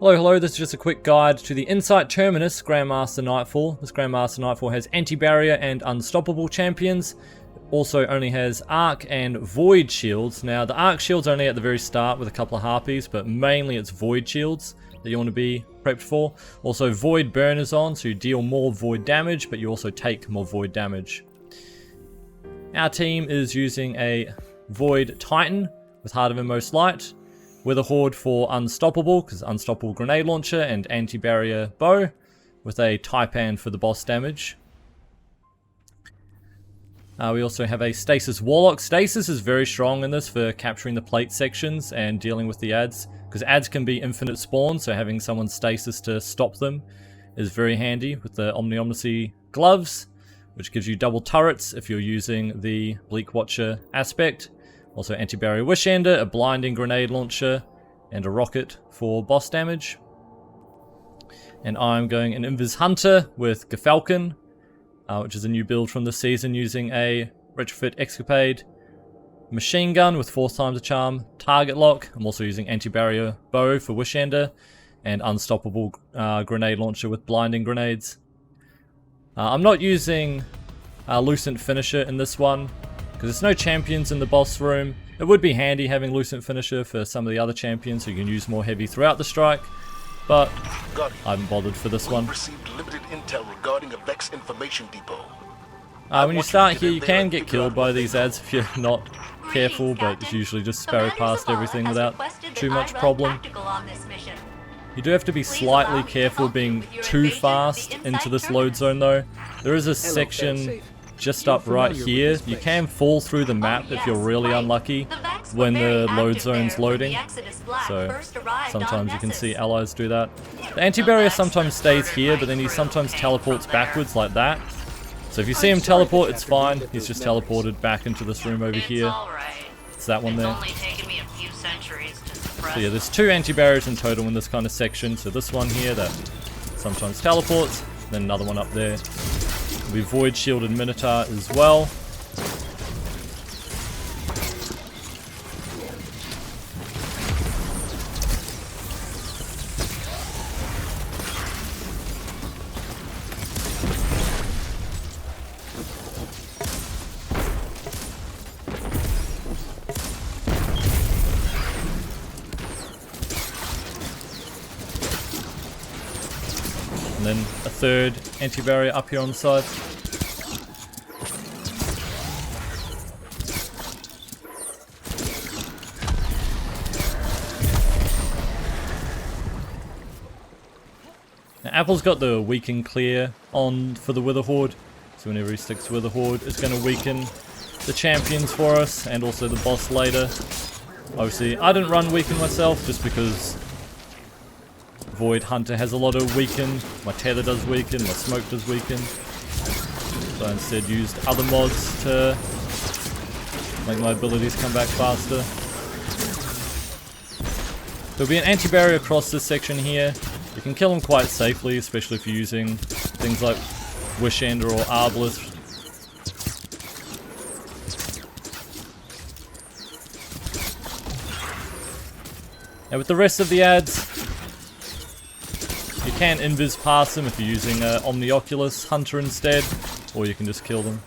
Hello, this is just a quick guide to the Insight Terminus Grandmaster Nightfall. This Grandmaster Nightfall has anti-barrier and unstoppable champions. It also only has arc and void shields. Now the arc shields only at the very start with a couple of harpies, but mainly it's void shields that you want to be prepped for. Also void burn is on, so you deal more void damage, but you also take more void damage. Our team is using a void titan with Heart of Inmost Light, with a horde for unstoppable, because unstoppable grenade launcher and anti-barrier bow, with a taipan for the boss damage. We also have a stasis warlock. Stasis is very strong in this for capturing the plate sections and dealing with the adds, because adds can be infinite spawn, so having someone stasis to stop them is very handy with the Omniomnicy gloves, which gives you double turrets if you're using the Bleak Watcher aspect. Also anti-barrier wish ender, a blinding grenade launcher, and a rocket for boss damage. And I'm going an Invis Hunter with Gefalcon, which is a new build from this season, using a retrofit escapade machine gun with 4 times the charm, target lock. I'm also using anti-barrier bow for wish ender, and unstoppable grenade launcher with blinding grenades. I'm not using Lucent Finisher in this one, because there's no champions in the boss room. It would be handy having Lucent Finisher for some of the other champions so you can use more heavy throughout the strike, but I haven't bothered for this one. Received limited intel regarding a Vex information depot. When you start here, you can get killed by these adds if you're not careful, but it's usually just sparrow past everything without too much problem. You do have to be slightly careful being too fast into this load zone though. There is a section just up right here. You can fall through the map if you're really unlucky when the load zone's loading, so sometimes you can see allies do that. The anti-barrier sometimes stays here, but then he sometimes teleports backwards like that. So if you see him teleport, it's fine. He's just teleported back into this room over here. It's that one there. So yeah, there's 2 anti-barriers in total in this kind of section. So this one here that sometimes teleports, then another one up there. There'll be void shielded Minotaur as well. And then a 3rd anti-barrier up here on the side. Now, Apple's got the weaken clear on for the Wither Horde, so whenever he sticks Wither Horde, it's going to weaken the champions for us and also the boss later. Obviously, I didn't run weaken myself just because Void Hunter has a lot of weaken, my tether does weaken, my smoke does weaken. So I instead used other mods to make my abilities come back faster. There'll be an anti-barrier across this section here. You can kill him quite safely, especially if you're using things like Wish Ender or Arbalest. Now with the rest of the adds, you can invis past them if you're using Omnioculus Hunter instead, or you can just kill them.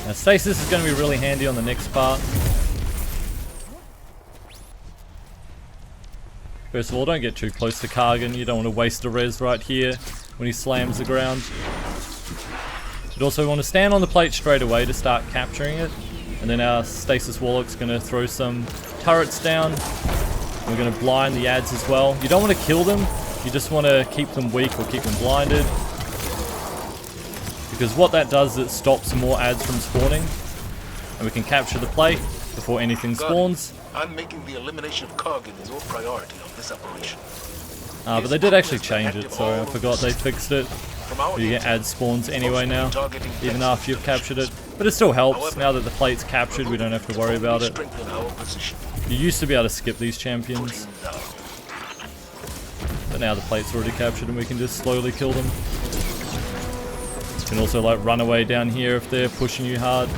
Now stasis is going to be really handy on the next part. First of all, don't get too close to Kargan. You don't want to waste a res right here when he slams the ground. You'd also want to stand on the plate straight away to start capturing it. And then our stasis warlock's going to throw some turrets down. We're going to blind the adds as well. You don't want to kill them. You just want to keep them weak or keep them blinded. Because what that does is it stops more adds from spawning, and we can capture the plate before anything spawns. I'm making the elimination of Kargan your priority on this operation. But they did actually change it, so I forgot they fixed it. From our You get intel, ad spawns anyway now, targeting even Vex after you've infections. captured it. But it still helps. However, Now that the plate's captured, we don't have to worry about it. Strengthen our position. You used to be able to skip these champions, Down. but now the plate's already captured and we can just slowly kill them. You can also like run away down here if they're pushing you hard.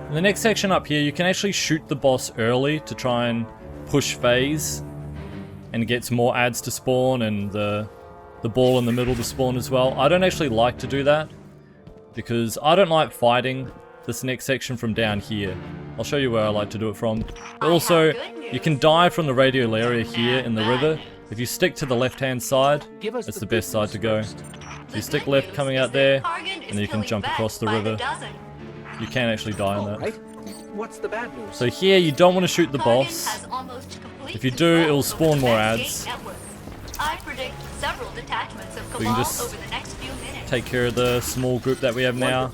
In the next section up here, you can actually shoot the boss early to try and push phase, and it gets more ads to spawn and the ball in the middle to spawn as well. I don't actually like to do that because I don't like fighting this next section from down here. I'll show you where I like to do it from. Also, you can die from the radial area here in the river. If you stick to the left-hand side, it's the best side to go. So you stick left coming out there, and then you can jump across the river. You can actually die on that. What's the bad news? So here, you don't want to shoot the boss. If you do, it'll spawn more ads. We can just take care of the small group that we have now,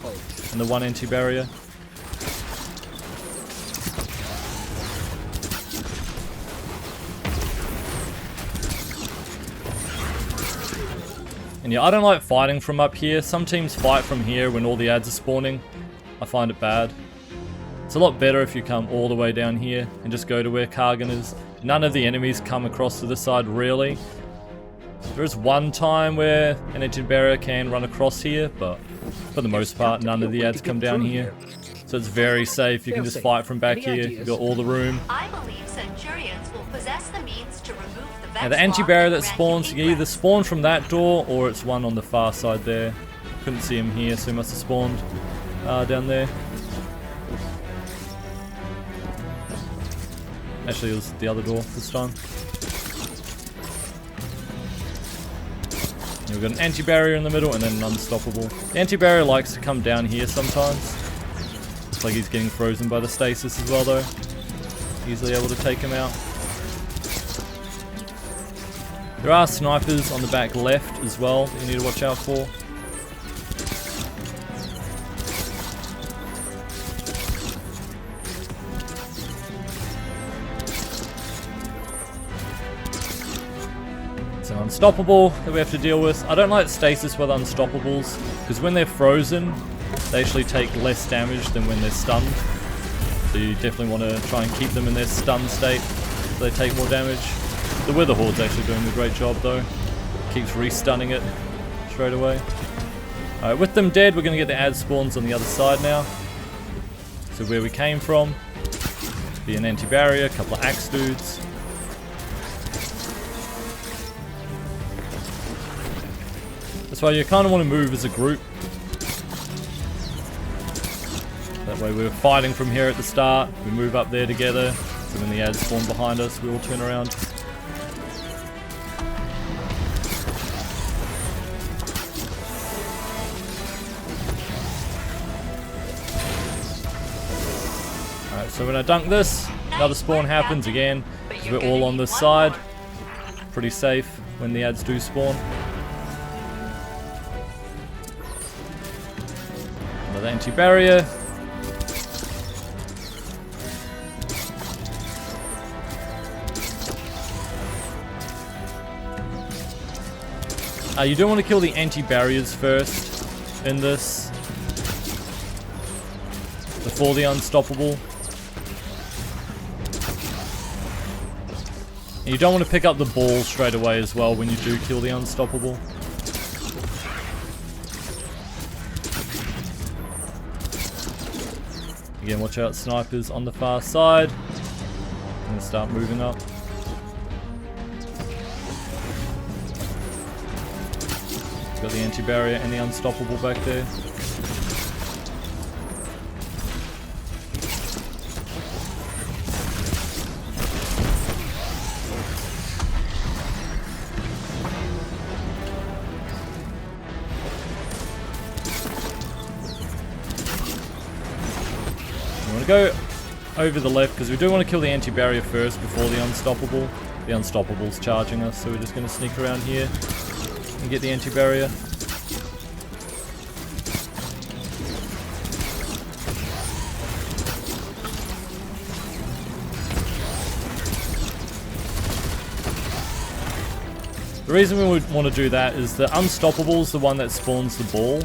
and the one anti-barrier. And yeah, I don't like fighting from up here. Some teams fight from here when all the ads are spawning. I find it bad. It's a lot better if you come all the way down here and just go to where Kargan is. None of the enemies come across to this side really. There is one time where an anti-barrier can run across here, but for the most part, none of the ads come down here. So it's very safe. You can just fight from back here. You've got all the room. I believe Centurions will possess the means to remove the Vex Now the anti-barrier that spawns, you can either spawn from that door or it's one on the far side there. Couldn't see him here, so he must have spawned down there. Actually, it was the other door this time. We've got an anti-barrier in the middle and then an unstoppable. The anti-barrier likes to come down here sometimes. Looks like he's getting frozen by the stasis as well though. Easily able to take him out. There are snipers on the back left as well that you need to watch out for. So unstoppable that we have to deal with. I don't like stasis with unstoppables because when they're frozen, they actually take less damage than when they're stunned. So you definitely want to try and keep them in their stun state so they take more damage. The Wither Horde's actually doing a great job though. Keeps re-stunning it straight away. Alright, with them dead, we're going to get the ad spawns on the other side now. So where we came from, be an anti-barrier, a couple of axe dudes. That's why you kind of want to move as a group. That way we're fighting from here at the start, we move up there together, so when the ads spawn behind us, we all turn around. Alright, so when I dunk this, another spawn happens again, because we're all on this side. Pretty safe when the ads do spawn. Another anti-barrier. You don't want to kill the anti-barriers first in this before the unstoppable. And you don't want to pick up the ball straight away as well when you do kill the unstoppable. Again, watch out, snipers on the far side. I'm going to start moving up. Got the anti-barrier and the unstoppable back there. to go over the left because we do want to kill the anti-barrier first before the unstoppable. The unstoppable's charging us, so we're just going to sneak around here and get the anti-barrier. The reason we would want to do that is the unstoppable is the one that spawns the ball,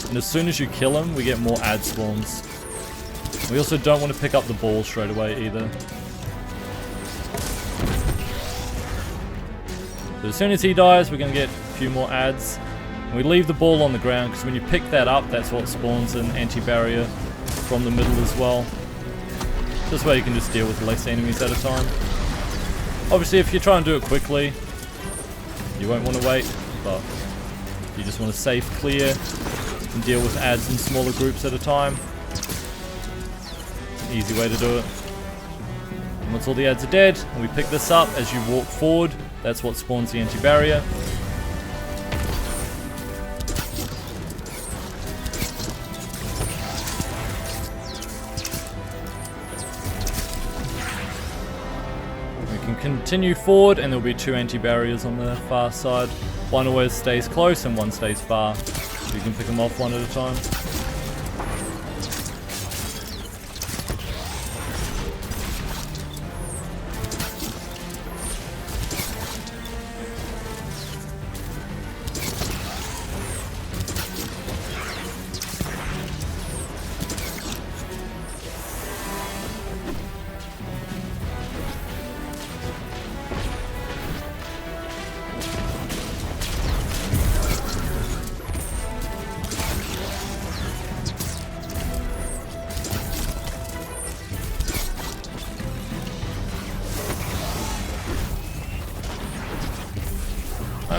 and as soon as you kill him, we get more ad spawns. We also don't want to pick up the ball straight away either. So as soon as he dies, we're going to get a few more ads. And we leave the ball on the ground because when you pick that up, that's what spawns an anti-barrier from the middle as well. This way you can just deal with less enemies at a time. Obviously, if you try and do it quickly, you won't want to wait, but if you just want to safe clear and deal with ads in smaller groups at a time, it's an easy way to do it. And once all the ads are dead, and we pick this up as you walk forward, that's what spawns the anti-barrier. Continue forward and there'll be 2 anti-barriers on the far side. One always stays close and one stays far. So you can pick them off one at a time.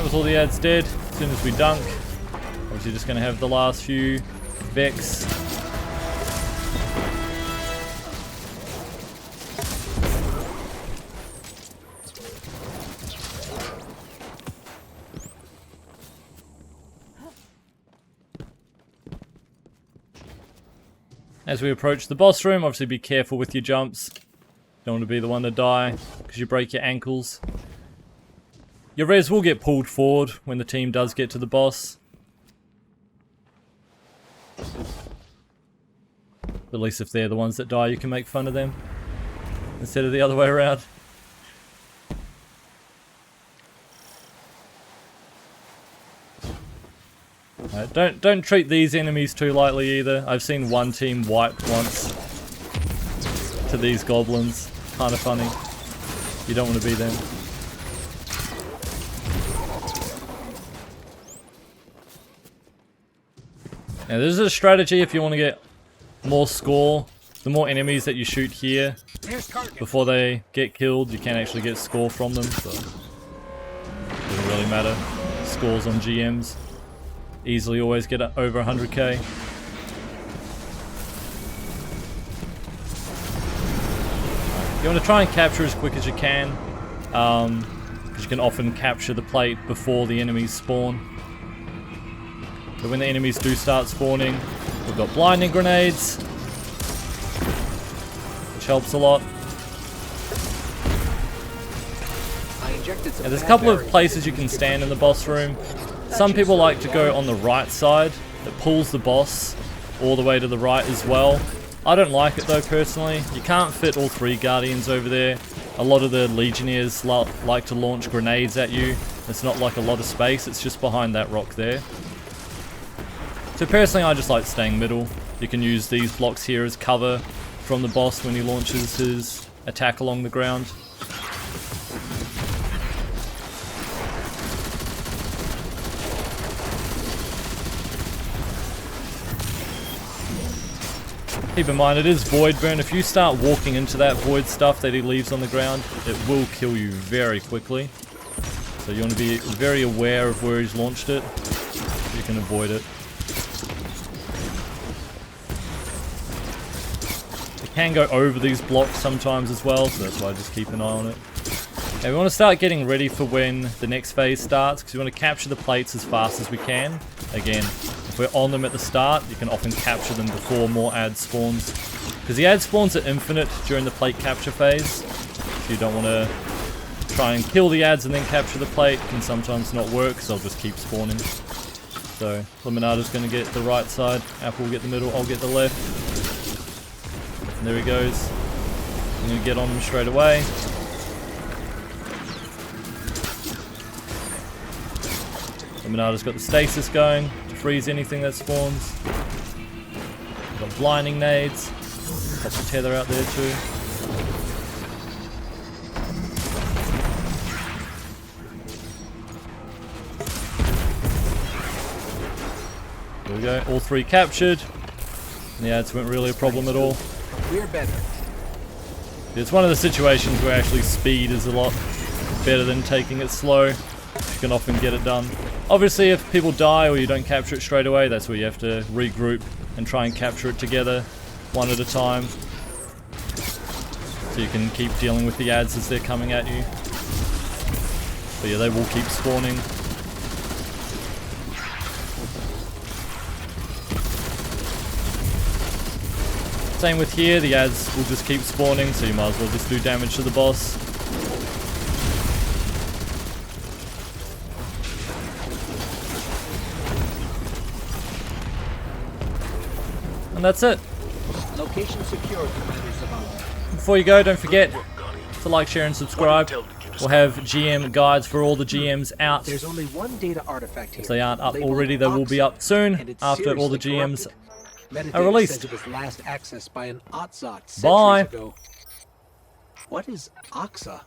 With all the ads dead, as soon as we dunk, obviously just going to have the last few Vex. As we approach the boss room, obviously be careful with your jumps. Don't want to be the one to die because you break your ankles. Your res will get pulled forward when the team does get to the boss. At least if they're the ones that die, you can make fun of them instead of the other way around. Don't treat these enemies too lightly either. I've seen one team wiped once to these goblins. Kind of funny. You don't want to be them. Now this is a strategy if you want to get more score. The more enemies that you shoot here before they get killed, you can actually get score from them, so it doesn't really matter. Scores on GMs easily always get over 100k. You want to try and capture as quick as you can, because you can often capture the plate before the enemies spawn. But when the enemies do start spawning, we've got blinding grenades, which helps a lot. And there's a couple of places you can stand in the boss room. Some people like to go on the right side, that pulls the boss all the way to the right as well. I don't like it though personally. You can't fit all 3 guardians over there. A lot of the legionnaires like to launch grenades at you. It's not like a lot of space, it's just behind that rock there. So personally, I just like staying middle. You can use these blocks here as cover from the boss when he launches his attack along the ground. Keep in mind, it is void burn. If you start walking into that void stuff that he leaves on the ground, it will kill you very quickly. So you want to be very aware of where he's launched it. You can avoid it. Can go over these blocks sometimes as well, so that's why I just keep an eye on it. Okay, we want to start getting ready for when the next phase starts, because we want to capture the plates as fast as we can. Again, if we're on them at the start, you can often capture them before more ads spawns. Because the ad spawns are infinite during the plate capture phase. So you don't want to try and kill the ads and then capture the plate. Can sometimes not work, so I'll just keep spawning. So Limonada's going to get the right side, Apple will get the middle, I'll get the left. And there he goes. I'm going to get on him straight away. Limonada's got the stasis going to freeze anything that spawns. Got blinding nades. Pop the tether out there too. There we go, all 3 captured. And the ads weren't really a problem at all. We're better. It's one of the situations where actually speed is a lot better than taking it slow. You can often get it done. Obviously if people die or you don't capture it straight away, that's where you have to regroup and try and capture it together, one at a time. So you can keep dealing with the ads as they're coming at you. But yeah, they will keep spawning. Same with here, the ads will just keep spawning, so you might as well just do damage to the boss. And that's it. Location secured, Commander Savant. Before you go, don't forget to like, share and subscribe. We'll have GM guides for all the GMs out. There's only one data artifact here. If they aren't up labeled already, they will be up soon and it's after all the seriously GMs corrupted. Metadata are released. says it was last accessed by an Otzot centuries Bye. ago. What is Oxa?